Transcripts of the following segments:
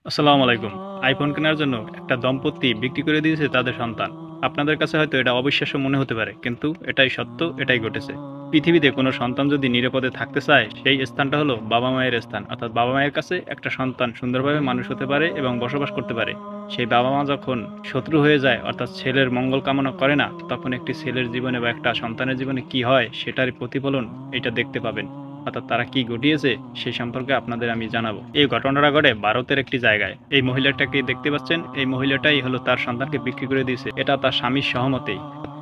আসসালামু আলাইকুম। আইফোন কেনার জন্য একটা দম্পতি বিক্রি করে দিয়েছে তাদের সন্তান। আপনাদের কাছে হয়তো এটা অবিশ্বাস্য মনে হতে পারে, কিন্তু এটাই সত্য, এটাই ঘটেছে। পৃথিবীতে কোনো সন্তান যদি নিরাপদে থাকতে চায়, সেই স্থানটা হলো বাবা-মায়ের স্থান। অর্থাৎ বাবা-মায়ের কাছে একটা সন্তান সুন্দরভাবে মানুষ হতে পারে এবং বসবাস করতে পারে। সেই বাবা-মা যখন শত্রু হয়ে যায়, অর্থাৎ ছেলের মঙ্গল কামনা করে না, তখন একটি ছেলের জীবনে বা একটা সন্তানের জীবনে কি হয় সেটারই প্রতিফলন এটা দেখতে পাবেন। অর্থাৎ তারা কি ঘটিয়েছে সেই সম্পর্কে আপনাদের আমি জানাবো। এই ঘটনাটা ঘটে ভারতের একটি জায়গায়। এই মহিলাটাকে দেখতে পাচ্ছেন, এই মহিলাটাই হলো তার সন্তানকে বিক্রি করে দিয়েছে। এটা তার স্বামীর সহমতেই।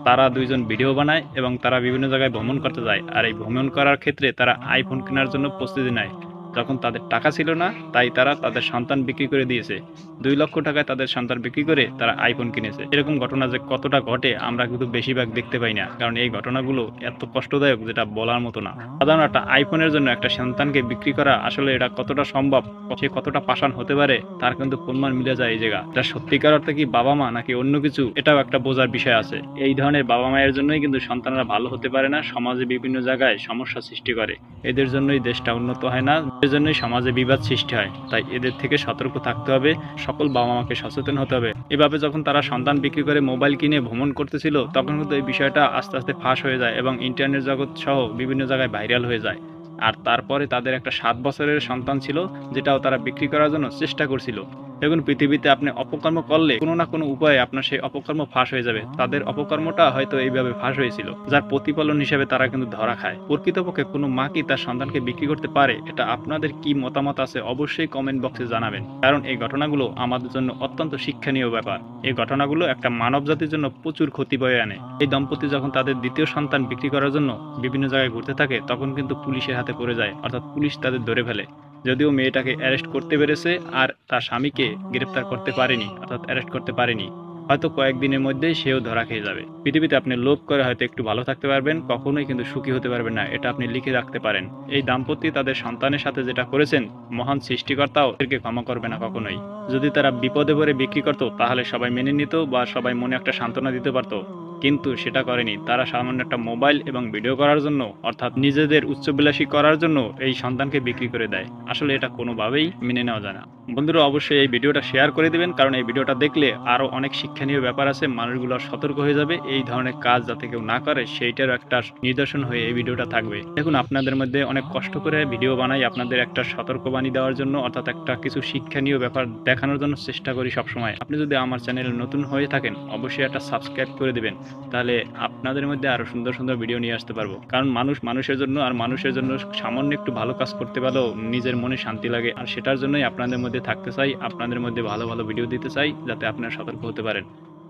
তারা দুইজন ভিডিও বানায় এবং তারা বিভিন্ন জায়গায় ভ্রমণ করতে যায়। আর এই ভ্রমণ করার ক্ষেত্রে তারা আইফোন কেনার জন্য প্রস্তুতি নেয়। যখন তাদের টাকা ছিল না, তাই তারা তাদের সন্তান বিক্রি করে দিয়েছে। 2 লক্ষ টাকায় তাদের সন্তান বিক্রি করে তারা আইফোন কিনেছে। এরকম ঘটনা যে কতটা ঘটে আমরা কিন্তু বেশিরভাগ দেখতে পাই না, কারণ এই ঘটনাগুলো এত কষ্টদায়ক যেটা বলার মতো না। সাধারণ একটা আইফোনের জন্য একটা সন্তানকে বিক্রি করা আসলে এটা কতটা সম্ভব, সে কতটা পাষাণ হতে পারে, তার কিন্তু প্রমাণ মিলে যায় এই জায়গা। এটা সত্যিকার অর্থে কি বাবা মা নাকি অন্য কিছু, এটাও একটা বোঝার বিষয় আছে। এই ধরনের বাবা মায়ের জন্যই কিন্তু সন্তানরা ভালো হতে পারে না, সমাজে বিভিন্ন জায়গায় সমস্যা সৃষ্টি করে। এদের জন্যই দেশটা উন্নত হয় না, এদের জন্যই সমাজে বিবাদ সৃষ্টি হয়। তাই এদের থেকে সতর্ক থাকতে হবে, সকল বাবা মাকে সচেতন হতে হবে। এভাবে যখন তারা সন্তান বিক্রি করে মোবাইল কিনে ভ্রমণ করতেছিল, তখন কিন্তু এই বিষয়টা আস্তে আস্তে ফাঁস হয়ে যায় এবং ইন্টারনেট জগৎ সহ বিভিন্ন জায়গায় ভাইরাল হয়ে যায়। আর তারপরে তাদের একটা 7 বছরের সন্তান ছিল, যেটাও তারা বিক্রি করার জন্য চেষ্টা করছিল। দেখুন, পৃথিবীতে আপনি অপকর্ম করলে কোনো না কোনো উপায়ে আপনার সেই অপকর্ম ফাঁস হয়ে যাবে। তাদের অপকর্মটা হয়তো এইভাবে ফাঁস হয়েছিল, যার প্রতিফলন হিসেবে তারা কিন্তু ধরা খায়। প্রকৃতপক্ষে কোনো মা কি তার সন্তানকে বিক্রি করতে পারে? এটা আপনাদের কি মতামত আছে অবশ্যই কমেন্ট বক্সে জানাবেন, কারণ এই ঘটনাগুলো আমাদের জন্য অত্যন্ত শিক্ষণীয় ব্যাপার। এই ঘটনাগুলো একটা মানব জাতির জন্য প্রচুর ক্ষতি বয়ে আনে। এই দম্পতি যখন তাদের দ্বিতীয় সন্তান বিক্রি করার জন্য বিভিন্ন জায়গায় ঘুরতে থাকে, তখন কিন্তু পুলিশের হাতে পড়ে যায়, অর্থাৎ পুলিশ তাদের ধরে ফেলে। যদিও মেয়েটাকে অ্যারেস্ট করতে পেরেছে, আর তার স্বামীকে গ্রেফতার করতে পারেনি, অর্থাৎ অ্যারেস্ট করতে পারেনি। হয়তো কয়েকদিনের মধ্যেই সেও ধরা খেয়ে যাবে। পৃথিবীতে আপনি লোভ করে হয়তো একটু ভালো থাকতে পারবেন, কখনোই কিন্তু সুখী হতে পারবেন না, এটা আপনি লিখে রাখতে পারেন। এই দাম্পত্য তাদের সন্তানের সাথে যেটা করেছেন, মহান সৃষ্টিকর্তাও এদেরকে ক্ষমা করবে না কখনোই। যদি তারা বিপদে পড়ে বিক্রি করতো, তাহলে সবাই মেনে নিত বা সবাই মনে একটা সান্ত্বনা দিতে পারতো। কিন্তু সেটা করেনি। তারা সামান্য একটা মোবাইল এবং ভিডিও করার জন্য, অর্থাৎ নিজেদের উচ্চবিলাসী করার জন্য এই সন্তানকে বিক্রি করে দেয়। আসলে এটা কোনোভাবেই মেনে নেওয়া যায় না। বন্ধুরা, অবশ্যই এই ভিডিওটা শেয়ার করে দিবেন, কারণ এই ভিডিওটা দেখলে আরও অনেক শিক্ষণীয় ব্যাপার আছে, মানুষগুলো সতর্ক হয়ে যাবে। এই ধরনের কাজ যাতে কেউ না করে সেইটারও একটা নিদর্শন হয়ে এই ভিডিওটা থাকবে। দেখুন, আপনাদের মধ্যে অনেক কষ্ট করে ভিডিও বানাই আপনাদের একটা সতর্কবাণী দেওয়ার জন্য, অর্থাৎ একটা কিছু শিক্ষণীয় ব্যাপার দেখানোর জন্য চেষ্টা করি সবসময়। আপনি যদি আমার চ্যানেলে নতুন হয়ে থাকেন, অবশ্যই একটা সাবস্ক্রাইব করে দিবেন, তাহলে আপনাদের মধ্যে আরো সুন্দর সুন্দর ভিডিও নিয়ে আসতে পারবো। কারণ মানুষ মানুষের জন্য, আর মানুষের জন্য সামান্য একটু ভালো কাজ করতে পারলেও নিজের মনে শান্তি লাগে। আর সেটার জন্যই আপনাদের মধ্যে থাকতে চাই, আপনাদের মধ্যে ভালো ভালো ভিডিও দিতে চাই, যাতে আপনারা সতর্ক হতে পারেন।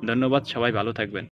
ধন্যবাদ, সবাই ভালো থাকবেন।